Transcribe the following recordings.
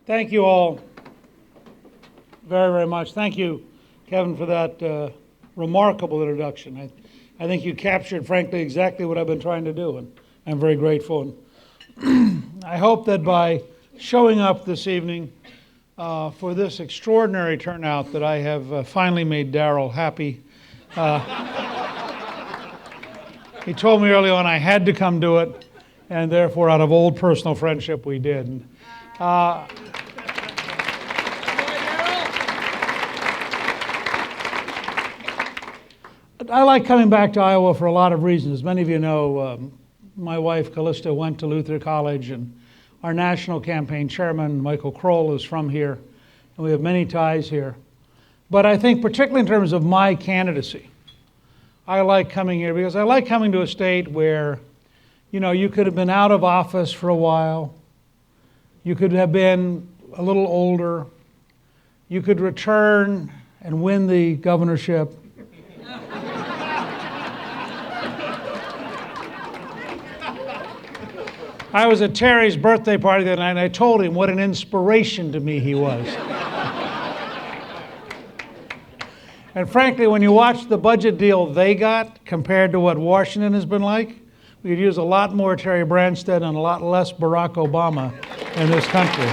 Thank you all very, very much. Thank you, Kevin, for that remarkable introduction. I think you captured, frankly, exactly what I've been trying to do, and I'm very grateful. And I hope that by showing up this evening for this extraordinary turnout that I have finally made Darrell happy. He told me early on I had to come do it, and therefore, out of old personal friendship, we did. And, I like coming back to Iowa for a lot of reasons. As many of you know, my wife, Callista, went to Luther College, and our national campaign chairman, Michael Kroll, is from here, and we have many ties here. But I think particularly in terms of my candidacy, I like coming here because I like coming to a state where, you know, you could have been out of office for a while, you could have been a little older, you could return and win the governorship. I was at Terry's birthday party that night, and I told him what an inspiration to me he was. And frankly, when you watch the budget deal they got compared to what Washington has been like, we could use a lot more Terry Branstad and a lot less Barack Obama in this country.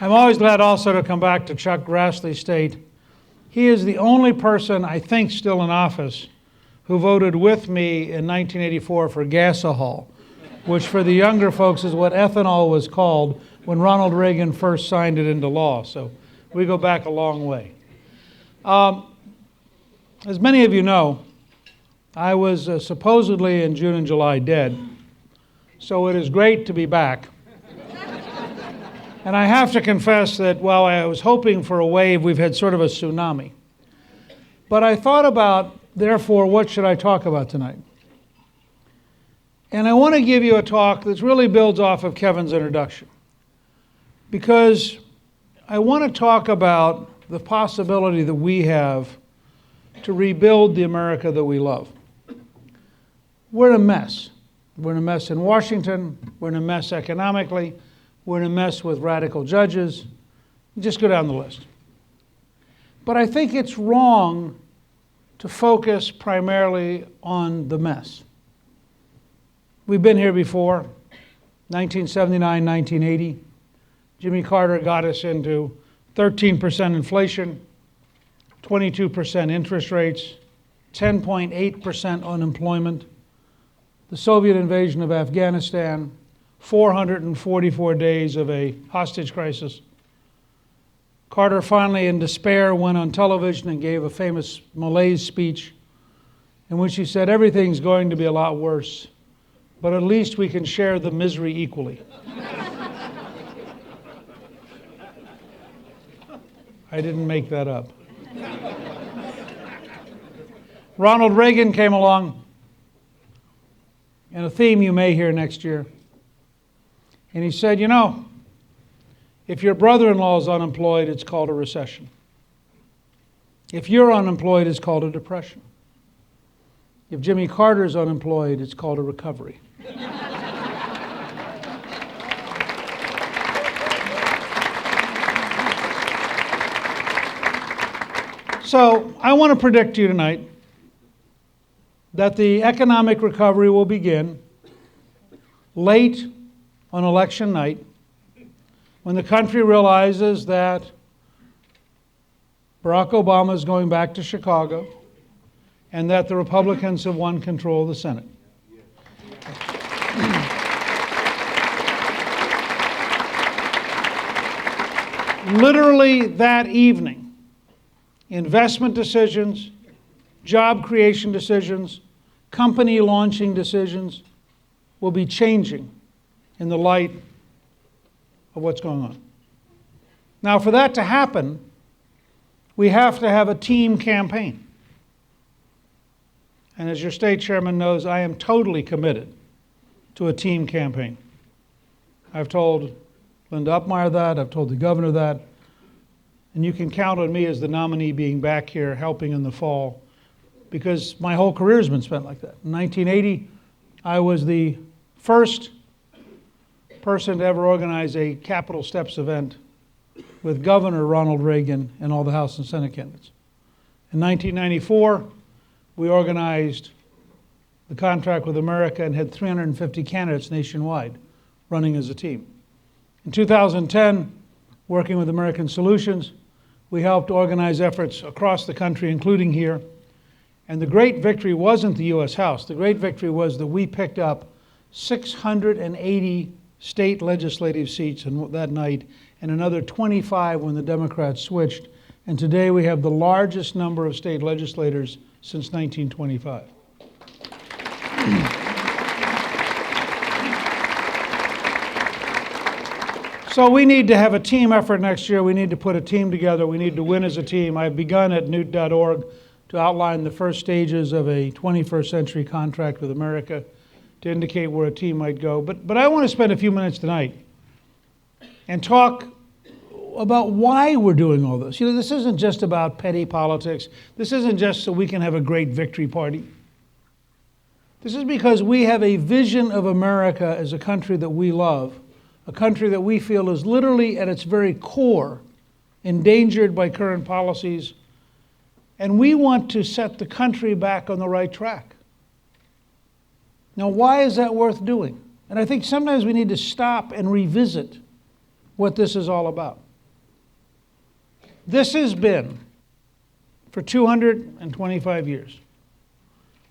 I'm always glad also to come back to Chuck Grassley's state. He is the only person, I think, still in office who voted with me in 1984 for gasohol, which for the younger folks is what ethanol was called when Ronald Reagan first signed it into law. So we go back a long way. As many of you know, I was supposedly in June and July dead, so it is great to be back. And I have to confess that while I was hoping for a wave, we've had sort of a tsunami. But I thought about, therefore, what should I talk about tonight? And I want to give you a talk that really builds off of Kevin's introduction, because I want to talk about the possibility that we have to rebuild the America that we love. We're in a mess. We're in a mess in Washington. We're in a mess economically. We're in a mess with radical judges. Just go down the list. But I think it's wrong to focus primarily on the mess. We've been here before, 1979, 1980. Jimmy Carter got us into 13% inflation, 22% interest rates, 10.8% unemployment, the Soviet invasion of Afghanistan, 444 days of a hostage crisis. Carter finally, in despair, went on television and gave a famous malaise speech in which he said, everything's going to be a lot worse, but at least we can share the misery equally. I didn't make that up. Ronald Reagan came along, and a theme you may hear next year. And he said, you know, if your brother-in-law is unemployed, it's called a recession. If you're unemployed, it's called a depression. If Jimmy Carter is unemployed, it's called a recovery. So I want to predict to you tonight that the economic recovery will begin late on election night, when the country realizes that Barack Obama is going back to Chicago and that the Republicans have won control of the Senate. Literally that evening, investment decisions, job creation decisions, company launching decisions will be changing in the light of what's going on. Now, for that to happen, we have to have a team campaign. And as your state chairman knows, I am totally committed to a team campaign. I've told Linda Upmeyer that, I've told the governor that, and you can count on me as the nominee being back here helping in the fall, because my whole career has been spent like that. In 1980, I was the first person to ever organize a Capitol Steps event with Governor Ronald Reagan and all the House and Senate candidates. In 1994, we organized the Contract with America and had 350 candidates nationwide running as a team. In 2010, working with American Solutions, we helped organize efforts across the country, including here. And the great victory wasn't the U.S. House. The great victory was that we picked up 680 state legislative seats that night, and another 25 when the Democrats switched. And today we have the largest number of state legislators since 1925. So we need to have a team effort next year. We need to put a team together. We need to win as a team. I've begun at newt.org to outline the first stages of a 21st century contract with America to indicate where a team might go. But I want to spend a few minutes tonight and talk about why we're doing all this. You know, this isn't just about petty politics. This isn't just so we can have a great victory party. This is because we have a vision of America as a country that we love, a country that we feel is literally at its very core endangered by current policies, and we want to set the country back on the right track. Now, why is that worth doing? And I think sometimes we need to stop and revisit what this is all about. This has been, for 225 years,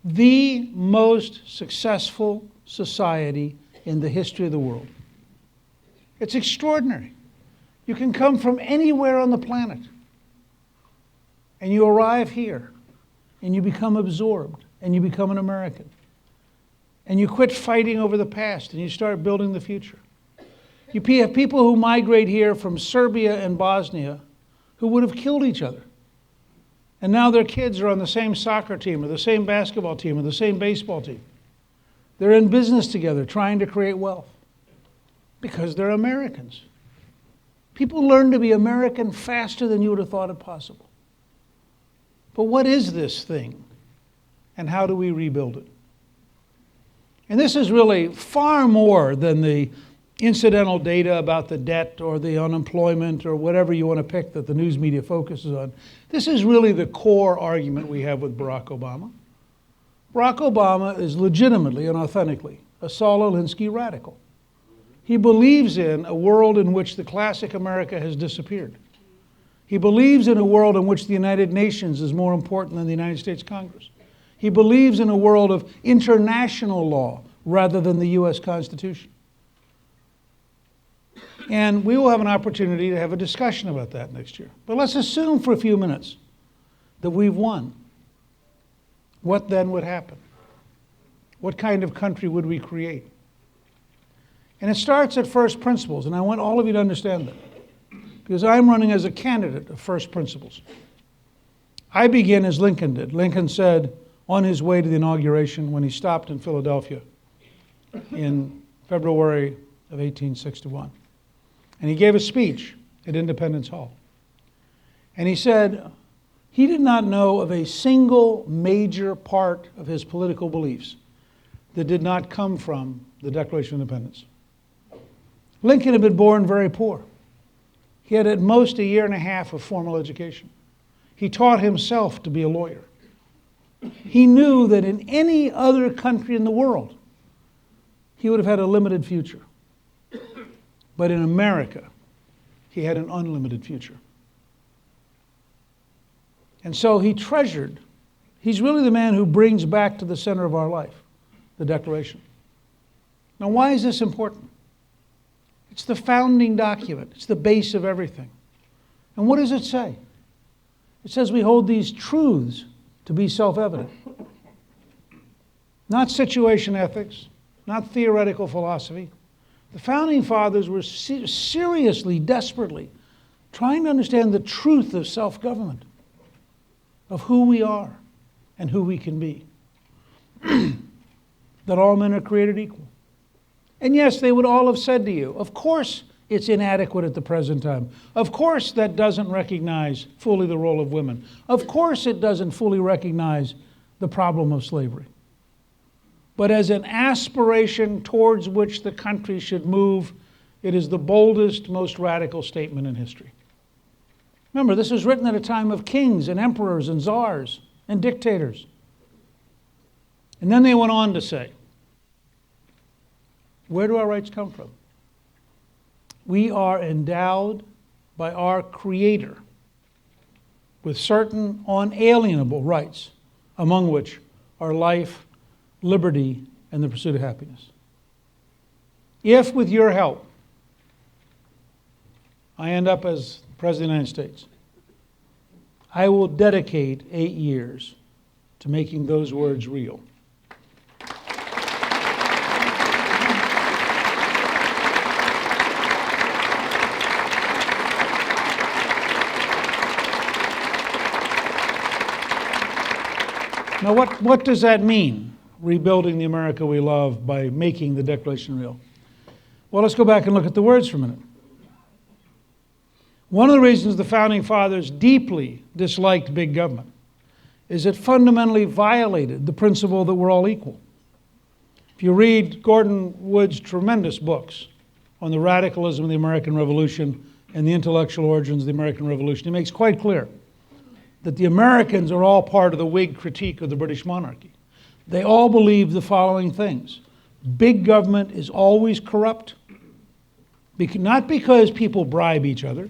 the most successful society in the history of the world. It's extraordinary. You can come from anywhere on the planet, and you arrive here, and you become absorbed, and you become an American. And you quit fighting over the past, and you start building the future. You have people who migrate here from Serbia and Bosnia who would have killed each other. And now their kids are on the same soccer team, or the same basketball team, or the same baseball team. They're in business together, trying to create wealth, because they're Americans. People learn to be American faster than you would have thought it possible. But what is this thing, and how do we rebuild it? And this is really far more than the incidental data about the debt or the unemployment or whatever you want to pick that the news media focuses on. This is really the core argument we have with Barack Obama. Barack Obama is legitimately and authentically a Saul Alinsky radical. He believes in a world in which the classic America has disappeared. He believes in a world in which the United Nations is more important than the United States Congress. He believes in a world of international law rather than the U.S. Constitution. And we will have an opportunity to have a discussion about that next year. But let's assume for a few minutes that we've won. What then would happen? What kind of country would we create? And it starts at first principles, and I want all of you to understand that, because I'm running as a candidate of first principles. I begin as Lincoln did. Lincoln said on his way to the inauguration when he stopped in Philadelphia in February of 1861. And he gave a speech at Independence Hall. And he said he did not know of a single major part of his political beliefs that did not come from the Declaration of Independence. Lincoln had been born very poor. He had at most a year and a half of formal education. He taught himself to be a lawyer. He knew that in any other country in the world, he would have had a limited future. But in America, he had an unlimited future. And so he treasured, he's really the man who brings back to the center of our life the Declaration. Now, why is this important? It's the founding document. It's the base of everything. And what does it say? It says we hold these truths to be self-evident. Not situation ethics, not theoretical philosophy. The Founding Fathers were seriously, desperately trying to understand the truth of self-government, of who we are and who we can be. That all men are created equal. And yes, they would all have said to you, of course it's inadequate at the present time. Of course that doesn't recognize fully the role of women. Of course it doesn't fully recognize the problem of slavery. but as an aspiration towards which the country should move, it is the boldest, most radical statement in history. Remember, this was written at a time of kings and emperors and czars and dictators. And then they went on to say, where do our rights come from? We are endowed by our Creator with certain unalienable rights, among which are life, liberty, and the pursuit of happiness. If, with your help, I end up as President of the United States, I will dedicate 8 years to making those words real. Now, what does that mean, rebuilding the America we love by making the Declaration real? Well, let's go back and look at the words for a minute. One of the reasons the Founding Fathers deeply disliked big government is it fundamentally violated the principle that we're all equal. If you read Gordon Wood's tremendous books on the radicalism of the American Revolution and the intellectual origins of the American Revolution, he makes quite clear that the Americans are all part of the Whig critique of the British monarchy. They all believe the following things. Big government is always corrupt, not because people bribe each other,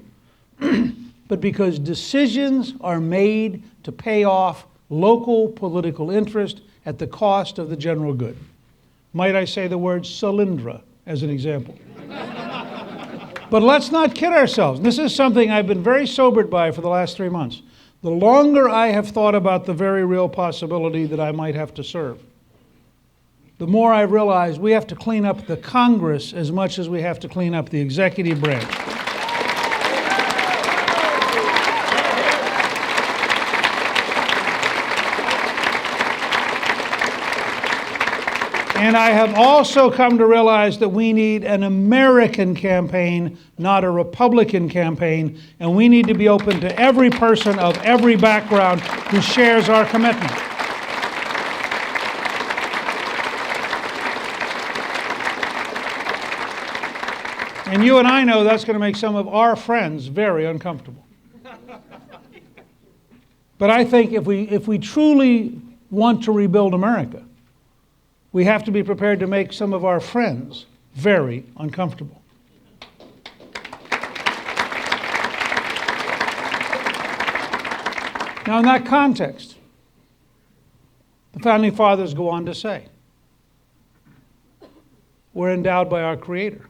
but because decisions are made to pay off local political interest at the cost of the general good. Might I say the word Solyndra as an example? But let's not kid ourselves. This is something I've been very sobered by for the last 3 months. The longer I have thought about the very real possibility that I might have to serve, the more I realize we have to clean up the Congress as much as we have to clean up the executive branch. And I have also come to realize that we need an American campaign, not a Republican campaign, and we need to be open to every person of every background who shares our commitment. And you and I know that's going to make some of our friends very uncomfortable. But I think if we truly want to rebuild America, we have to be prepared to make some of our friends very uncomfortable. Now, in that context, the Founding Fathers go on to say, we're endowed by our Creator.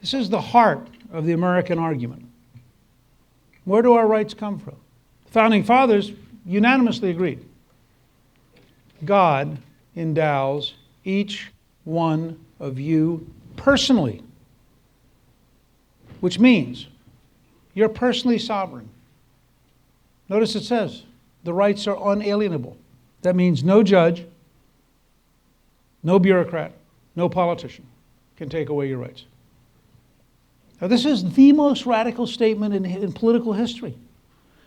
This is the heart of the American argument. Where do our rights come from? The Founding Fathers unanimously agreed. God endows each one of you personally, which means you're personally sovereign. Notice it says the rights are unalienable. That means no judge, no bureaucrat, no politician can take away your rights. Now, this is the most radical statement in political history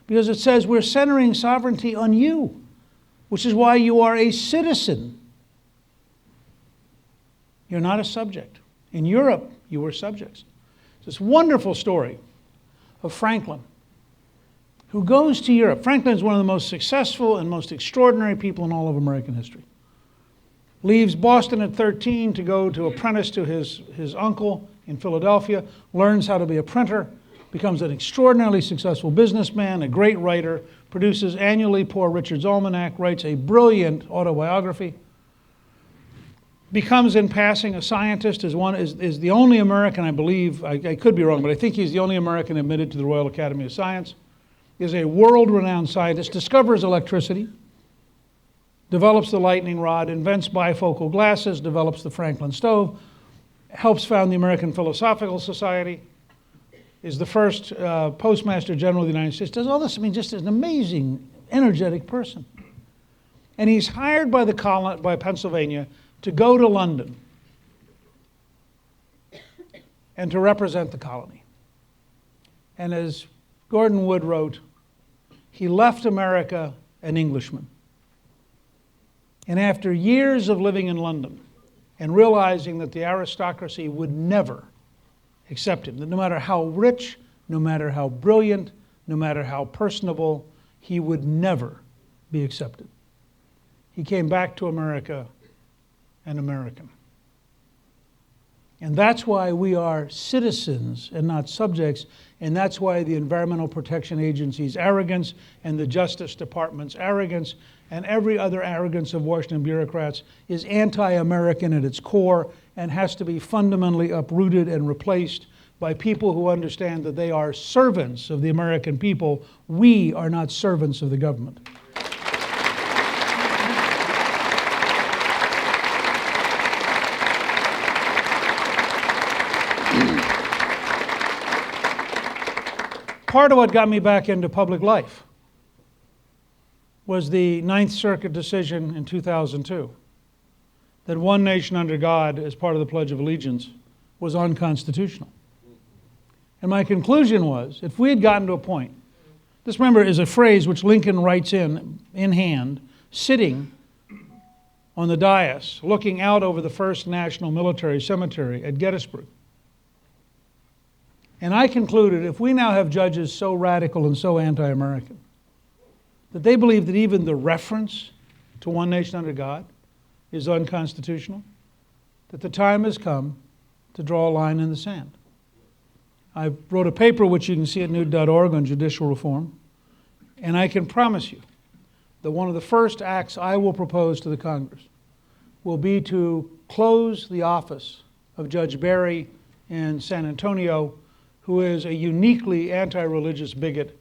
because it says we're centering sovereignty on you, which is why you are a citizen. You're not a subject. In Europe, you were subjects. It's this wonderful story of Franklin, who goes to Europe. Franklin is one of the most successful and most extraordinary people in all of American history. Leaves Boston at 13 to go to apprentice to his uncle in Philadelphia, learns how to be a printer, becomes an extraordinarily successful businessman, a great writer, produces annually Poor Richard's Almanac, writes a brilliant autobiography, becomes in passing a scientist, is the only American, I believe, I could be wrong, but I think he's the only American admitted to the Royal Academy of Science, is a world-renowned scientist, discovers electricity, develops the lightning rod, invents bifocal glasses, develops the Franklin stove, helps found the American Philosophical Society, is the first Postmaster General of the United States, does all this, just an amazing, energetic person. And he's hired by Pennsylvania to go to London and to represent the colony. And as Gordon Wood wrote, he left America an Englishman. And after years of living in London and realizing that the aristocracy would never accept him, that no matter how rich, no matter how brilliant, no matter how personable, he would never be accepted, he came back to America an American. And that's why we are citizens and not subjects, and that's why the Environmental Protection Agency's arrogance and the Justice Department's arrogance and every other arrogance of Washington bureaucrats is anti-American at its core and has to be fundamentally uprooted and replaced by people who understand that they are servants of the American people. We are not servants of the government. Part of what got me back into public life was the Ninth Circuit decision in 2002 that one nation under God as part of the Pledge of Allegiance was unconstitutional. And my conclusion was, if we had gotten to a point, this, remember, is a phrase which Lincoln writes in hand, sitting on the dais, looking out over the First National Military Cemetery at Gettysburg. And I concluded, if we now have judges so radical and so anti-American that they believe that even the reference to one nation under God is unconstitutional, that the time has come to draw a line in the sand. I wrote a paper, which you can see at newt.org, on judicial reform, and I can promise you that one of the first acts I will propose to the Congress will be to close the office of Judge Barry in San Antonio, who is a uniquely anti-religious bigot,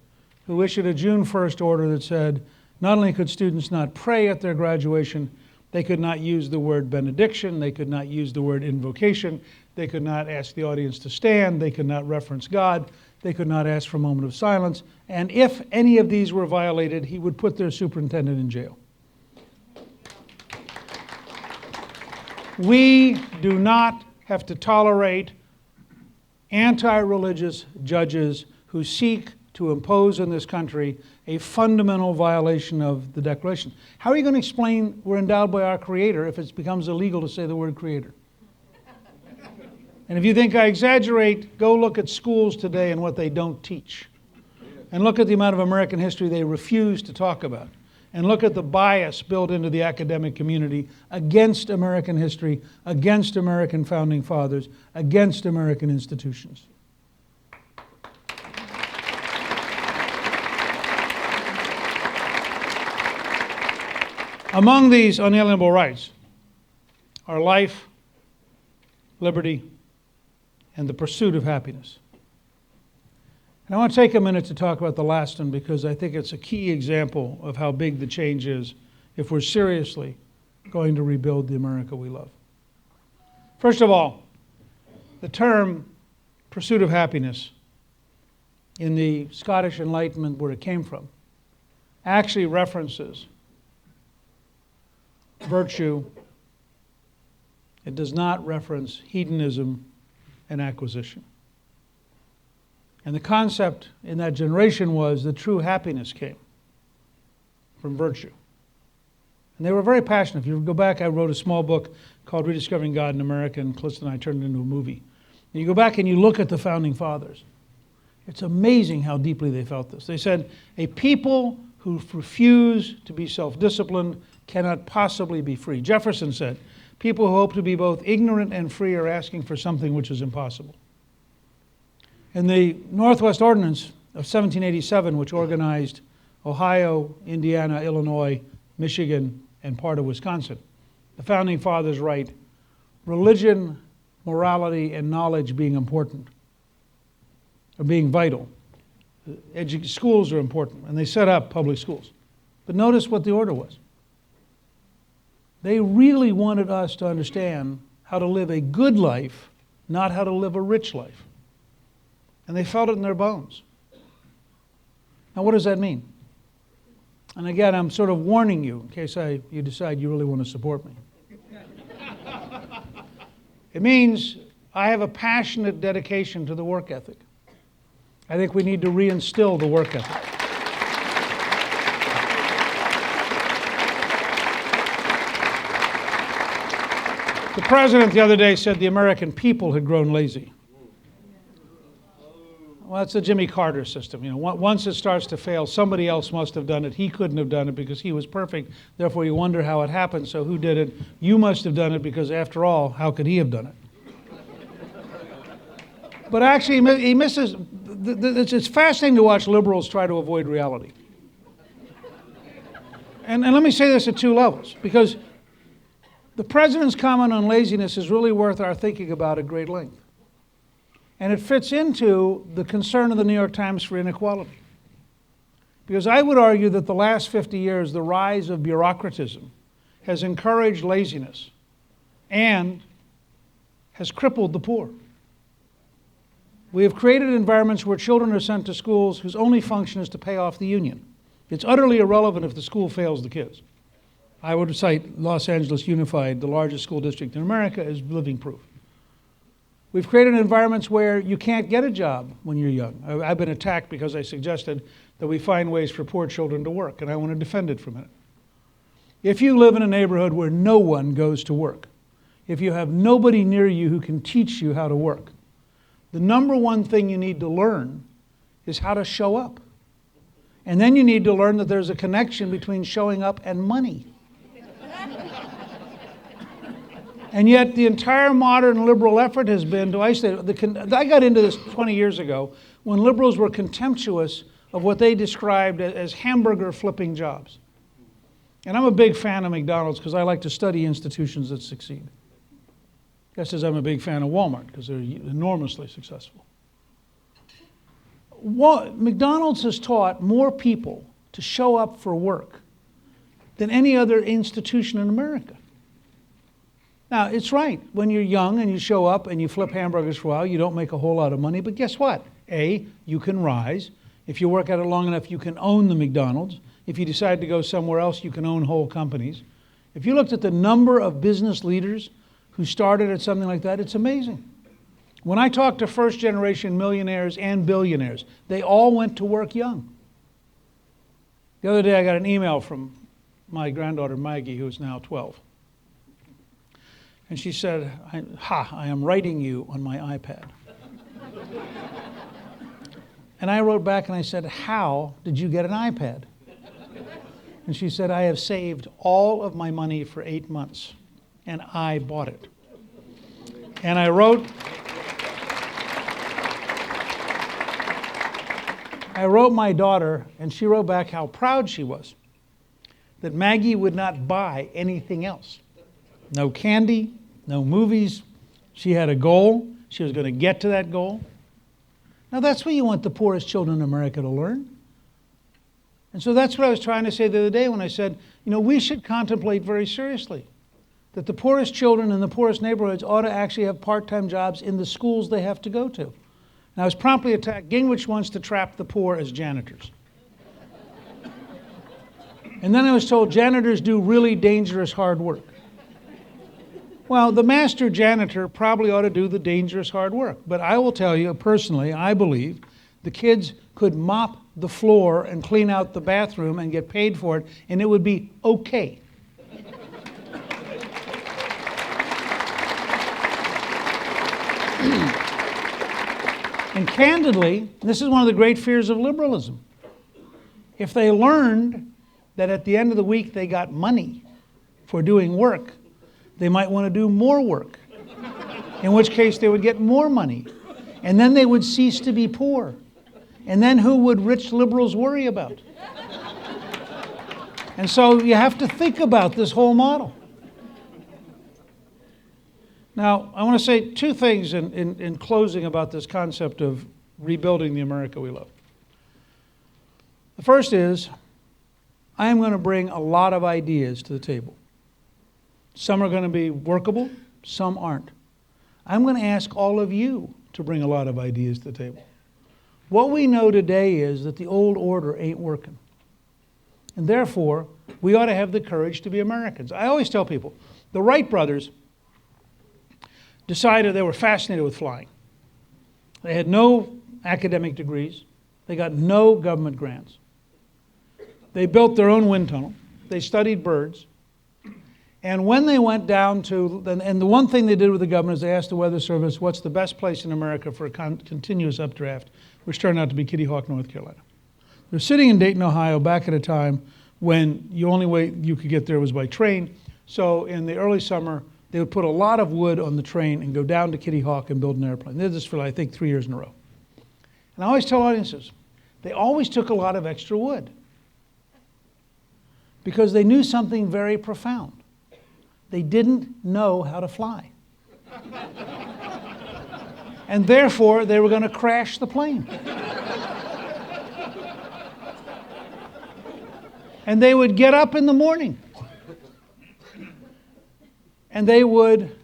who issued a June 1st order that said not only could students not pray at their graduation, they could not use the word benediction, they could not use the word invocation, they could not ask the audience to stand, they could not reference God, they could not ask for a moment of silence, and if any of these were violated, he would put their superintendent in jail. We do not have to tolerate anti-religious judges who seek to impose in this country a fundamental violation of the Declaration. How are you going to explain we're endowed by our Creator if it becomes illegal to say the word Creator? And if you think I exaggerate, go look at schools today and what they don't teach. And look at the amount of American history they refuse to talk about. And look at the bias built into the academic community against American history, against American founding fathers, against American institutions. Among these unalienable rights are life, liberty, and the pursuit of happiness. And I want to take a minute to talk about the last one because I think it's a key example of how big the change is if we're seriously going to rebuild the America we love. First of all, the term pursuit of happiness in the Scottish Enlightenment, where it came from, actually references virtue. It does not reference hedonism and acquisition. And the concept in that generation was that true happiness came from virtue. And they were very passionate. If you go back, I wrote a small book called Rediscovering God in America, and Calista and I turned it into a movie. And you go back and you look at the Founding Fathers. It's amazing how deeply they felt this. They said, a people who refuse to be self-disciplined cannot possibly be free. Jefferson said, people who hope to be both ignorant and free are asking for something which is impossible. In the Northwest Ordinance of 1787, which organized Ohio, Indiana, Illinois, Michigan, and part of Wisconsin, the Founding Fathers write, religion, morality, and knowledge being important, or being vital. Schools are important, and they set up public schools. But notice what the order was. They really wanted us to understand how to live a good life, not how to live a rich life. And they felt it in their bones. Now, what does that mean? And again, I'm sort of warning you in case you decide you really want to support me. It means I have a passionate dedication to the work ethic. I think we need to reinstill the work ethic. The president the other day said the American people had grown lazy. Well, that's the Jimmy Carter system. You know, once it starts to fail, somebody else must have done it. He couldn't have done it because he was perfect. Therefore, you wonder how it happened. So who did it? You must have done it because, after all, how could he have done it? But actually, he misses. It's fascinating to watch liberals try to avoid reality. And let me say this at two levels, because the president's comment on laziness is really worth our thinking about at great length. And it fits into the concern of the New York Times for inequality. Because I would argue that the last 50 years, the rise of bureaucratism has encouraged laziness and has crippled the poor. We have created environments where children are sent to schools whose only function is to pay off the union. It's utterly irrelevant if the school fails the kids. I would cite Los Angeles Unified, the largest school district in America, as living proof. We've created environments where you can't get a job when you're young. I've been attacked because I suggested that we find ways for poor children to work, and I want to defend it for a minute. If you live in a neighborhood where no one goes to work, if you have nobody near you who can teach you how to work, the number one thing you need to learn is how to show up. And then you need to learn that there's a connection between showing up and money. And yet the entire modern liberal effort has been to isolate. I got into this 20 years ago when liberals were contemptuous of what they described as hamburger flipping jobs. And I'm a big fan of McDonald's because I like to study institutions that succeed. Just as I'm a big fan of Walmart because they're enormously successful. McDonald's has taught more people to show up for work than any other institution in America. Now, it's right. When you're young and you show up and you flip hamburgers for a while, you don't make a whole lot of money. But guess what? A, you can rise. If you work at it long enough, you can own the McDonald's. If you decide to go somewhere else, you can own whole companies. If you looked at the number of business leaders who started at something like that, it's amazing. When I talk to first-generation millionaires and billionaires, they all went to work young. The other day, I got an email from my granddaughter, Maggie, who is now 12. And she said, I am writing you on my iPad. And I wrote back and I said, how did you get an iPad? And she said, I have saved all of my money for 8 months, and I bought it. And I wrote my daughter, and she wrote back how proud she was that Maggie would not buy anything else. No candy, no movies. She had a goal. She was going to get to that goal. Now, that's what you want the poorest children in America to learn. And so that's what I was trying to say the other day when I said, we should contemplate very seriously that the poorest children in the poorest neighborhoods ought to actually have part-time jobs in the schools they have to go to. And I was promptly attacked. Gingrich wants to trap the poor as janitors. And then I was told janitors do really dangerous hard work. Well, the master janitor probably ought to do the dangerous hard work. But I will tell you, personally, I believe the kids could mop the floor and clean out the bathroom and get paid for it, and it would be okay. And candidly, this is one of the great fears of liberalism. If they learned that at the end of the week they got money for doing work, they might want to do more work, in which case they would get more money. And then they would cease to be poor. And then who would rich liberals worry about? And so you have to think about this whole model. Now, I want to say two things in closing about this concept of rebuilding the America we love. The first is, I am going to bring a lot of ideas to the table. Some are going to be workable, some aren't. I'm going to ask all of you to bring a lot of ideas to the table. What we know today is that the old order ain't working. And therefore, we ought to have the courage to be Americans. I always tell people, the Wright brothers decided they were fascinated with flying. They had no academic degrees. They got no government grants. They built their own wind tunnel. They studied birds. And when they went down to, and the one thing they did with the governor is they asked the Weather Service, what's the best place in America for a continuous updraft, which turned out to be Kitty Hawk, North Carolina. They're sitting in Dayton, Ohio, back at a time when the only way you could get there was by train. So in the early summer, they would put a lot of wood on the train and go down to Kitty Hawk and build an airplane. They did this for, I think, 3 years in a row. And I always tell audiences, they always took a lot of extra wood because they knew something very profound. They didn't know how to fly. And therefore, they were going to crash the plane. And they would get up in the morning. And they would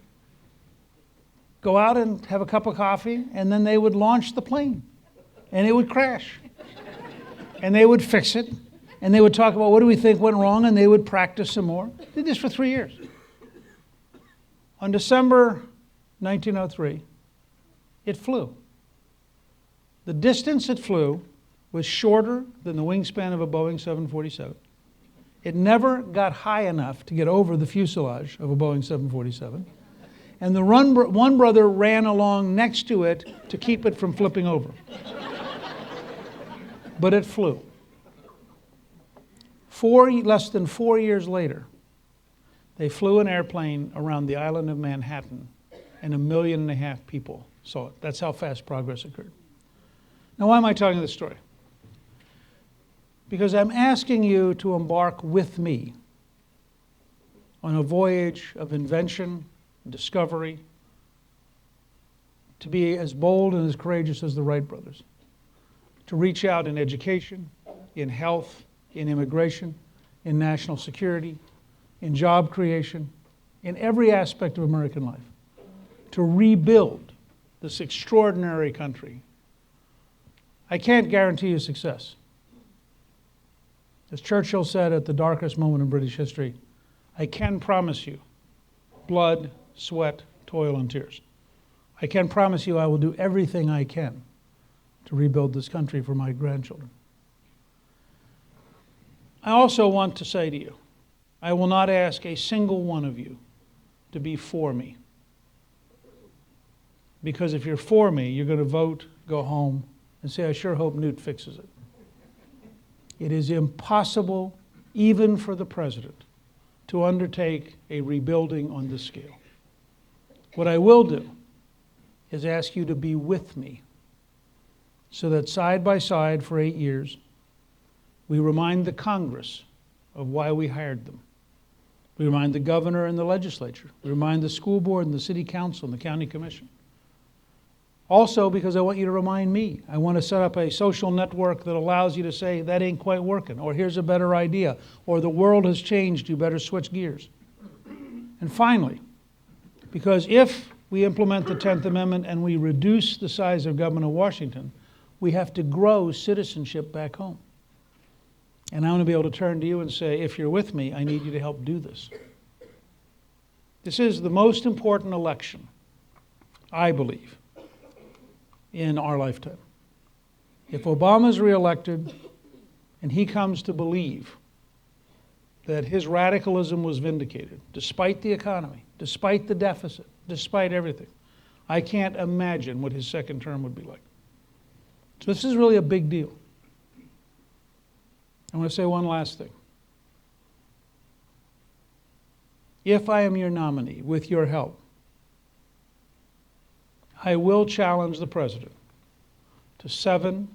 go out and have a cup of coffee, and then they would launch the plane. And it would crash. And they would fix it. And they would talk about what do we think went wrong, and they would practice some more. Did this for 3 years. On December 1903, it flew. The distance it flew was shorter than the wingspan of a Boeing 747. It never got high enough to get over the fuselage of a Boeing 747. And the one brother ran along next to it to keep it from flipping over. But it flew. Less than 4 years later, they flew an airplane around the island of Manhattan, and 1.5 million people saw it. That's how fast progress occurred. Now, why am I telling this story? Because I'm asking you to embark with me on a voyage of invention, discovery, to be as bold and as courageous as the Wright brothers, to reach out in education, in health, in immigration, in national security, in job creation, in every aspect of American life, to rebuild this extraordinary country. I can't guarantee you success. As Churchill said at the darkest moment in British history, I can promise you blood, sweat, toil, and tears. I can promise you I will do everything I can to rebuild this country for my grandchildren. I also want to say to you, I will not ask a single one of you to be for me. Because if you're for me, you're going to vote, go home, and say, I sure hope Newt fixes it. It is impossible, even for the president, to undertake a rebuilding on this scale. What I will do is ask you to be with me so that side by side for 8 years, we remind the Congress of why we hired them. We remind the governor and the legislature. We remind the school board and the city council and the county commission. Also, because I want you to remind me. I want to set up a social network that allows you to say, that ain't quite working, or here's a better idea, or the world has changed, you better switch gears. And finally, because if we implement the 10th Amendment and we reduce the size of government of Washington, we have to grow citizenship back home. And I want to be able to turn to you and say, if you're with me, I need you to help do this. This is the most important election, I believe, in our lifetime. If Obama's reelected and he comes to believe that his radicalism was vindicated, despite the economy, despite the deficit, despite everything, I can't imagine what his second term would be like. So this is really a big deal. I want to say one last thing. If I am your nominee, with your help, I will challenge the president to 7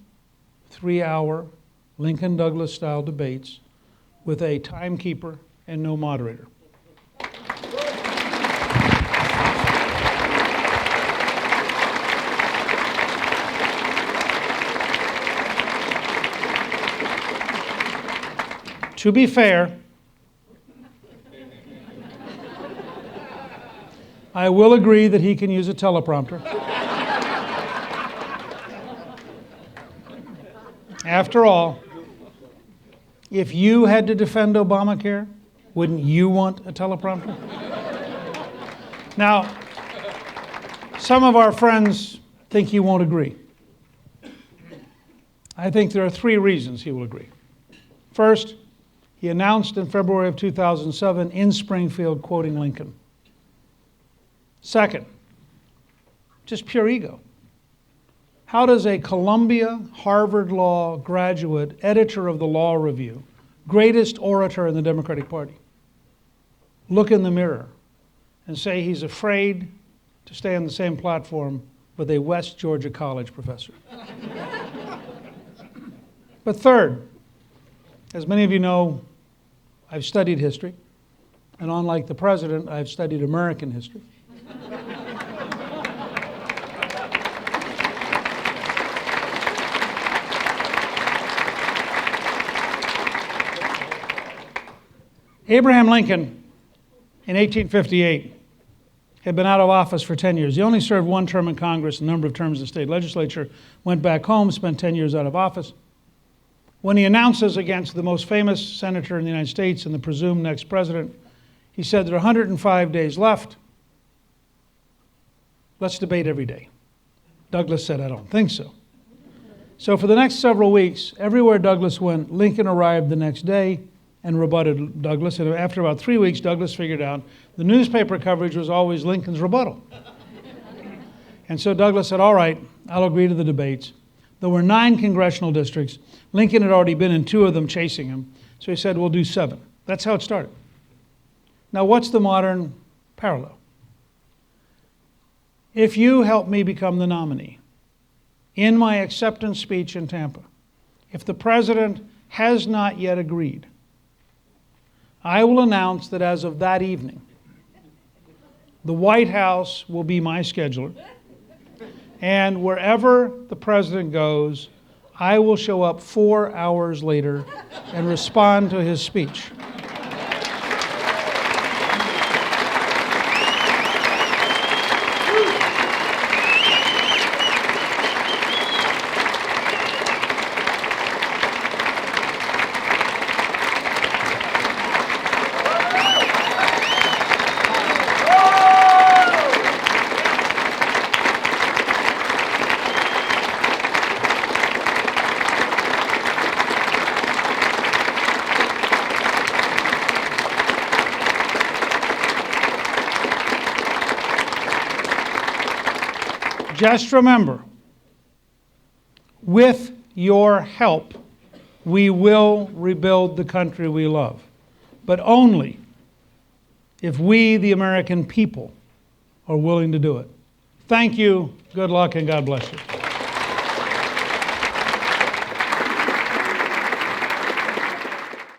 3-hour Lincoln Douglas style debates with a timekeeper and no moderator. To be fair, I will agree that he can use a teleprompter. After all, if you had to defend Obamacare, wouldn't you want a teleprompter? Now, some of our friends think he won't agree. I think there are 3 reasons he will agree. First, He announced in February of 2007 in Springfield, quoting Lincoln. Second, just pure ego. How does a Columbia, Harvard Law graduate, editor of the Law Review, greatest orator in the Democratic Party, look in the mirror and say he's afraid to stay on the same platform with a West Georgia College professor? But third, as many of you know, I've studied history, and unlike the president, I've studied American history. Abraham Lincoln, in 1858, had been out of office for 10 years. He only served one term in Congress, a number of terms in the state legislature, went back home, spent 10 years out of office. When he announces against the most famous senator in the United States and the presumed next president, he said, there are 105 days left. Let's debate every day. Douglas said, I don't think so. So for the next several weeks, everywhere Douglas went, Lincoln arrived the next day and rebutted Douglas. And after about 3 weeks, Douglas figured out the newspaper coverage was always Lincoln's rebuttal. And so Douglas said, all right, I'll agree to the debates. There were 9 congressional districts. Lincoln had already been in 2 of them chasing him. So he said, we'll do 7. That's how it started. Now, what's the modern parallel? If you help me become the nominee, in my acceptance speech in Tampa, if the president has not yet agreed, I will announce that as of that evening, the White House will be my scheduler, and wherever the president goes, I will show up 4 hours later and respond to his speech. Just remember, with your help, we will rebuild the country we love, but only if we, the American people, are willing to do it. Thank you, good luck, and God bless you.